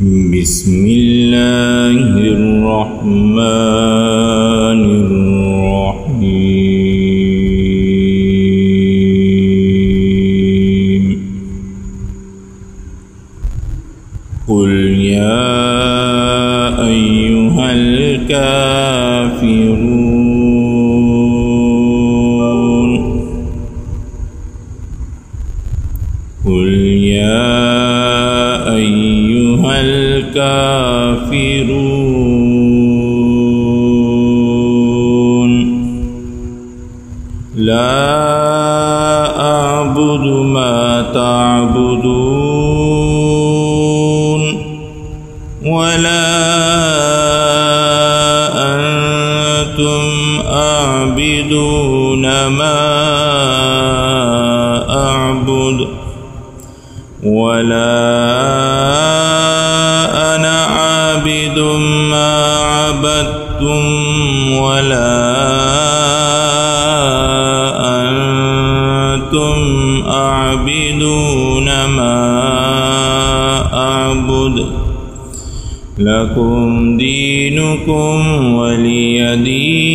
بسم الله الرحمن الرحيم قل يا أيها الكافرون قل يا أيها الكافرون لا أعبد ما تعبدون ولا أنتم عابدون ما أعبد ولا أنا عابد ما عبدتم ولا أنتم عابدون ما أعبد لكم دينكم ولي دين.